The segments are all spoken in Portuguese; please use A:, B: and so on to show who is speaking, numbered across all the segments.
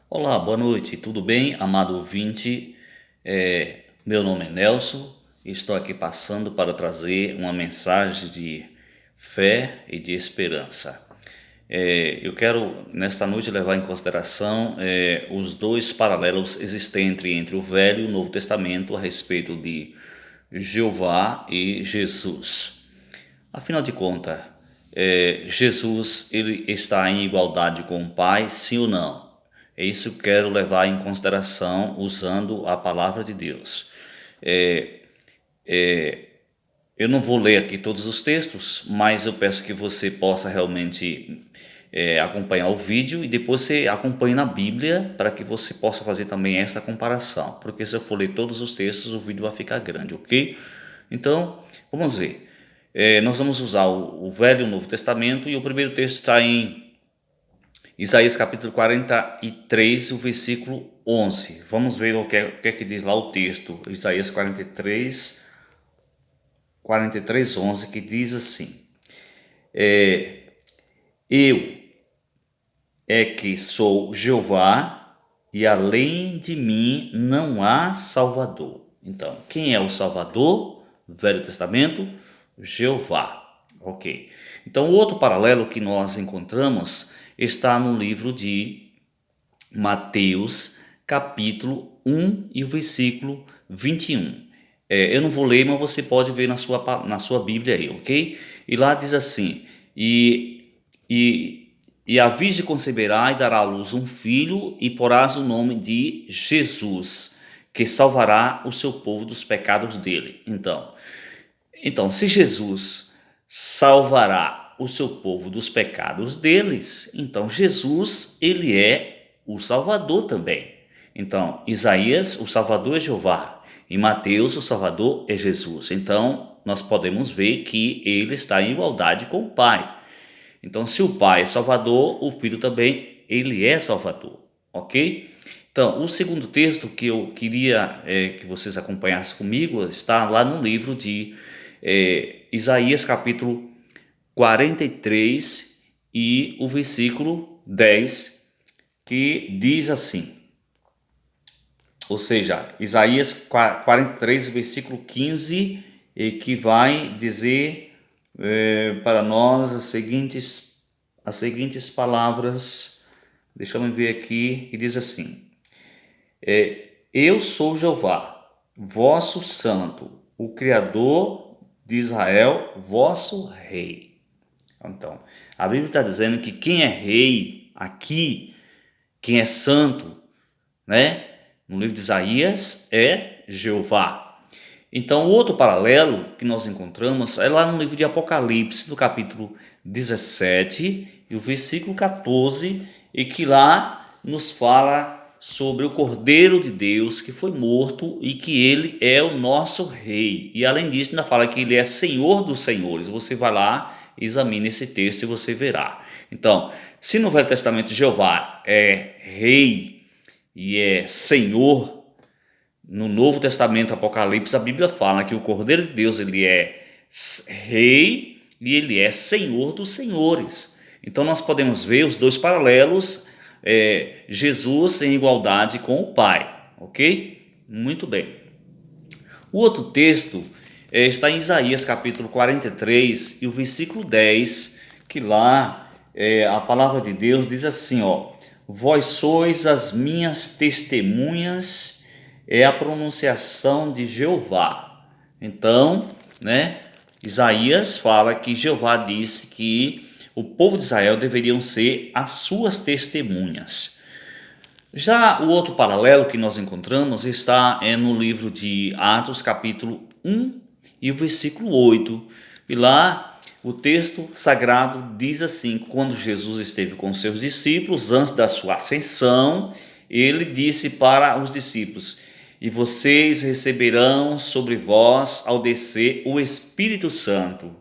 A: Olá, boa noite, tudo bem, amado ouvinte? Meu nome é Nelson e estou aqui passando para trazer uma mensagem de fé e de esperança. Eu quero, nesta noite, levar em consideração os dois paralelos existentes entre o Velho e o Novo Testamento a respeito de Jeová e Jesus. Afinal de contas, Jesus ele está em igualdade com o Pai, sim ou não? É isso que eu quero levar em consideração usando a palavra de Deus. Eu não vou ler aqui todos os textos, mas eu peço que você possa realmente acompanhar o vídeo e depois você acompanhe na Bíblia para que você possa fazer também essa comparação. Porque se eu for ler todos os textos, o vídeo vai ficar grande, ok? Então, vamos ver. Nós vamos usar o Velho e o Novo Testamento e o primeiro texto está em Isaías capítulo 43, o versículo 11. Vamos ver o que é que diz lá o texto. Isaías 43, 11, que diz assim: Eu é que sou Jeová e além de mim não há Salvador. Então, quem é o Salvador? Velho Testamento, Jeová. Ok. Então, o outro paralelo que nós encontramos está no livro de Mateus, capítulo 1 e o versículo 21. Eu não vou ler, mas você pode ver na sua Bíblia aí, ok? E lá diz assim: e a virgem conceberá e dará à luz um filho, e porás o nome de Jesus, que salvará o seu povo dos pecados dele. Então, se Jesus salvará o seu povo dos pecados deles, então Jesus, ele é o Salvador também. Então, Isaías, o Salvador é Jeová, e Mateus, o Salvador é Jesus. Então, nós podemos ver que ele está em igualdade com o Pai. Então, se o Pai é Salvador, o Filho também, ele é Salvador, ok? Então, o segundo texto que eu queria que vocês acompanhassem comigo está lá no livro de Isaías capítulo 43 e o versículo 10, que diz assim, ou seja, Isaías 43, versículo 15, e que vai dizer para nós as seguintes palavras. Deixa eu ver aqui, que diz assim: Eu sou Jeová, vosso santo, o Criador de Israel, vosso rei. Então, a Bíblia está dizendo que quem é rei aqui, quem é santo, né? No livro de Isaías é Jeová. Então, o outro paralelo que nós encontramos é lá no livro de Apocalipse, no capítulo 17 e o versículo 14, e que lá nos fala sobre o Cordeiro de Deus que foi morto e que ele é o nosso rei. E além disso, ainda fala que ele é Senhor dos senhores. Você vai lá, examine esse texto e você verá. Então, se no Velho Testamento Jeová é rei e é Senhor, no Novo Testamento, Apocalipse, a Bíblia fala que o Cordeiro de Deus ele é rei e ele é Senhor dos senhores. Então nós podemos ver os dois paralelos, Jesus em igualdade com o Pai, ok? Muito bem. O outro texto está em Isaías capítulo 43 e o versículo 10, que lá a palavra de Deus diz assim, ó: Vós sois as minhas testemunhas, é a pronunciação de Jeová. Então, né, Isaías fala que Jeová disse que o povo de Israel deveriam ser as suas testemunhas. Já o outro paralelo que nós encontramos está no livro de Atos, capítulo 1 e o versículo 8. E lá o texto sagrado diz assim: quando Jesus esteve com seus discípulos, antes da sua ascensão, ele disse para os discípulos: E vocês receberão sobre vós ao descer o Espírito Santo,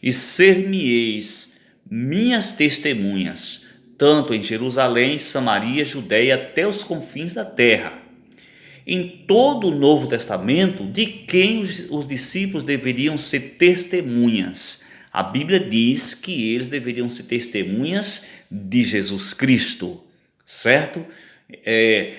A: e ser-me-eis minhas testemunhas, tanto em Jerusalém, Samaria, Judeia, até os confins da terra. Em todo o Novo Testamento, de quem os discípulos deveriam ser testemunhas? A Bíblia diz que eles deveriam ser testemunhas de Jesus Cristo, certo?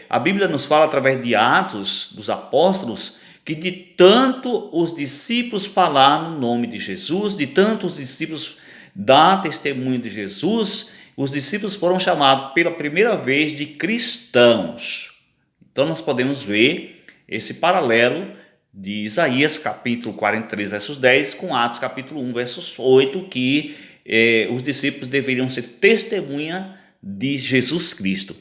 A: A Bíblia nos fala através de Atos dos Apóstolos que de tanto os discípulos falar no nome de Jesus, de tanto os discípulos dar testemunho de Jesus, os discípulos foram chamados pela primeira vez de cristãos. Então nós podemos ver esse paralelo de Isaías capítulo 43, versos 10, com Atos capítulo 1, versos 8, que os discípulos deveriam ser testemunha de Jesus Cristo.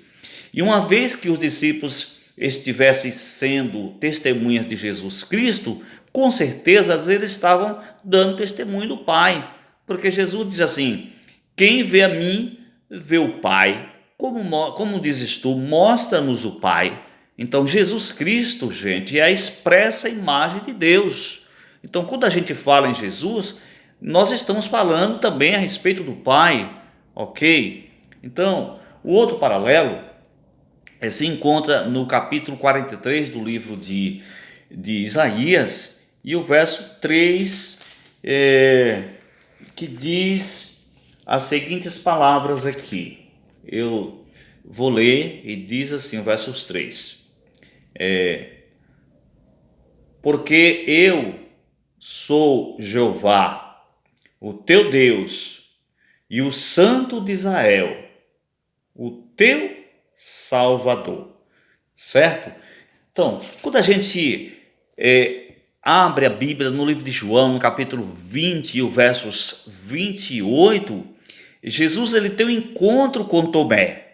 A: E uma vez que os discípulos estivessem sendo testemunhas de Jesus Cristo, com certeza eles estavam dando testemunho do Pai, porque Jesus diz assim: quem vê a mim, vê o Pai. Como dizes tu, mostra-nos o Pai. Então Jesus Cristo, gente, é a expressa imagem de Deus. Então quando a gente fala em Jesus, nós estamos falando também a respeito do Pai, ok? Então, o outro paralelo se encontra no capítulo 43 do livro de Isaías, e o verso 3, que diz as seguintes palavras aqui. Eu vou ler e diz assim o verso 3. Porque eu sou Jeová, o teu Deus, e o Santo de Israel, o teu Salvador, certo? Então, quando a gente abre a Bíblia no livro de João, no capítulo 20 e o versos 28, Jesus ele tem um encontro com Tomé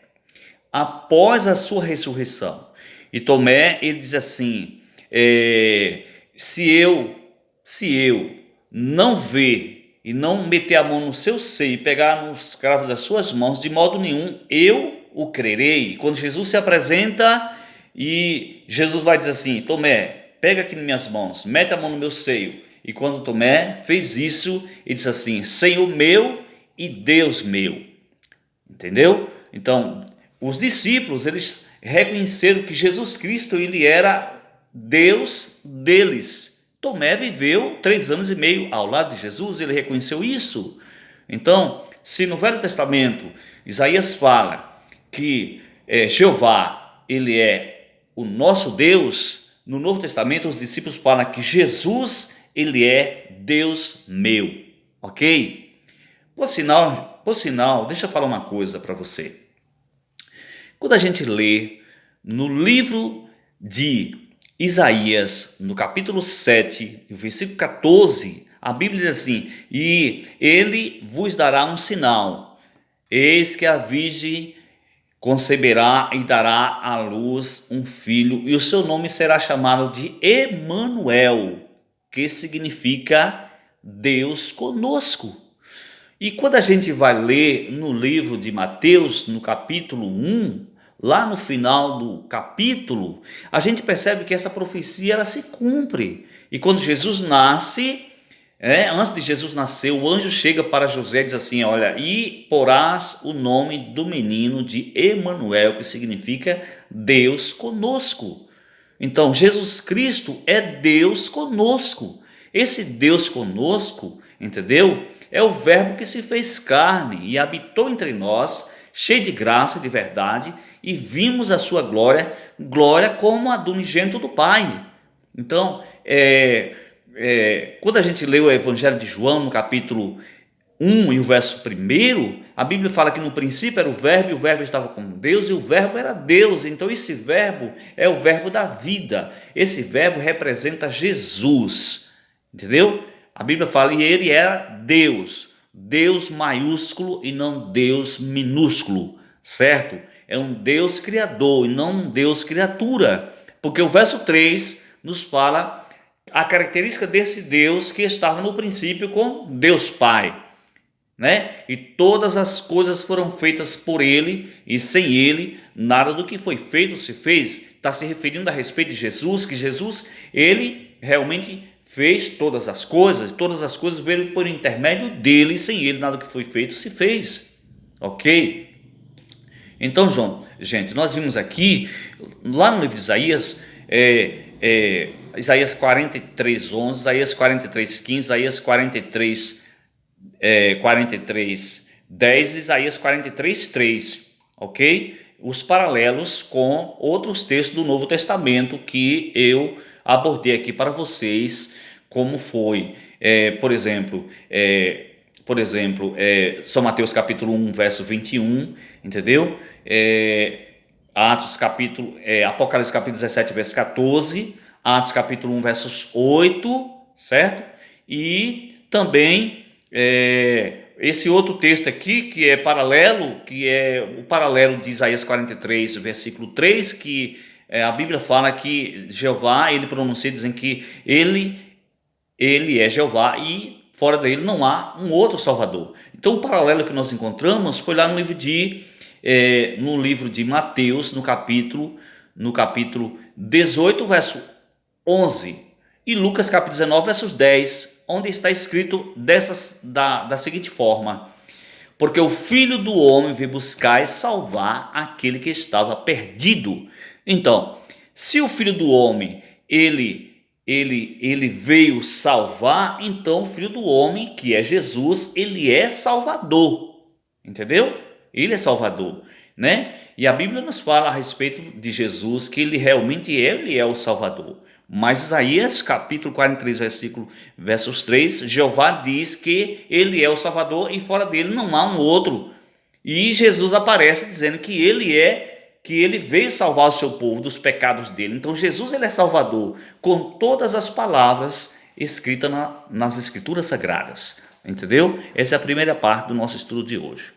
A: após a sua ressurreição. E Tomé ele diz assim: se eu não ver e não meter a mão no seu seio e pegar nos cravos das suas mãos, de modo nenhum eu o crerei. Quando Jesus se apresenta e Jesus vai dizer assim: Tomé, pega aqui nas minhas mãos, mete a mão no meu seio. E quando Tomé fez isso, ele disse assim: Senhor meu e Deus meu. Entendeu? Então, os discípulos, eles reconheceram que Jesus Cristo, ele era Deus deles. Tomé viveu 3 anos e meio ao lado de Jesus, ele reconheceu isso. Então, se no Velho Testamento Isaías fala que Jeová, ele é o nosso Deus, no Novo Testamento os discípulos falam que Jesus, ele é Deus meu, ok? Por sinal, deixa eu falar uma coisa para você. Quando a gente lê no livro de Isaías, no capítulo 7, no versículo 14, a Bíblia diz assim: e ele vos dará um sinal, eis que a virgem conceberá e dará à luz um filho, e o seu nome será chamado de Emanuel, que significa Deus conosco. E quando a gente vai ler no livro de Mateus, no capítulo 1, lá no final do capítulo, a gente percebe que essa profecia ela se cumpre. E quando Jesus nasce, antes de Jesus nascer, o anjo chega para José e diz assim: olha, e porás o nome do menino de Emanuel, que significa Deus conosco. Então Jesus Cristo é Deus conosco. Esse Deus conosco, entendeu? É o verbo que se fez carne e habitou entre nós, cheio de graça e de verdade, e vimos a sua glória, glória como a do unigênito do Pai. Então, quando a gente lê o Evangelho de João, no capítulo 1 e o verso 1, a Bíblia fala que no princípio era o verbo, e o verbo estava com Deus, e o verbo era Deus. Então esse verbo é o verbo da vida, esse verbo representa Jesus, entendeu? A Bíblia fala, e ele era Deus, Deus maiúsculo e não Deus minúsculo, certo? É um Deus criador e não um Deus criatura, porque o verso 3 nos fala a característica desse Deus que estava no princípio com Deus Pai, né? E todas as coisas foram feitas por ele, e sem ele nada do que foi feito se fez. Está se referindo a respeito de Jesus, que Jesus, ele realmente fez todas as coisas veio por intermédio dele, e sem ele nada do que foi feito se fez, ok? Então, gente, nós vimos aqui, lá no livro de Isaías, Isaías 43, 11, Isaías 43, 15, Isaías 43, 10, Isaías 43, 3, ok? os paralelos com outros textos do Novo Testamento que eu abordei aqui para vocês, como foi, São Mateus capítulo 1, verso 21, entendeu? Apocalipse capítulo 17, verso 14, Atos capítulo 1, versos 8, certo? E também esse outro texto aqui, que é paralelo, que é o paralelo de Isaías 43, versículo 3, que a Bíblia fala que Jeová, ele pronuncia dizendo que ele é Jeová e fora dele não há um outro Salvador. Então o paralelo que nós encontramos foi lá no livro de Mateus, no capítulo 18, verso 11, e Lucas capítulo 19, versos 10, onde está escrito da seguinte forma: porque o Filho do Homem veio buscar e salvar aquele que estava perdido. Então, se o Filho do Homem ele veio salvar, então o Filho do Homem, que é Jesus, ele é Salvador, entendeu? Ele é Salvador, né? E a Bíblia nos fala a respeito de Jesus, que ele é o Salvador. Mas Isaías capítulo 43, versos 3, Jeová diz que ele é o Salvador e fora dele não há um outro. E Jesus aparece dizendo que ele veio salvar o seu povo dos pecados dele. Então Jesus, ele é Salvador com todas as palavras escritas nas Escrituras Sagradas, entendeu? Essa é a primeira parte do nosso estudo de hoje.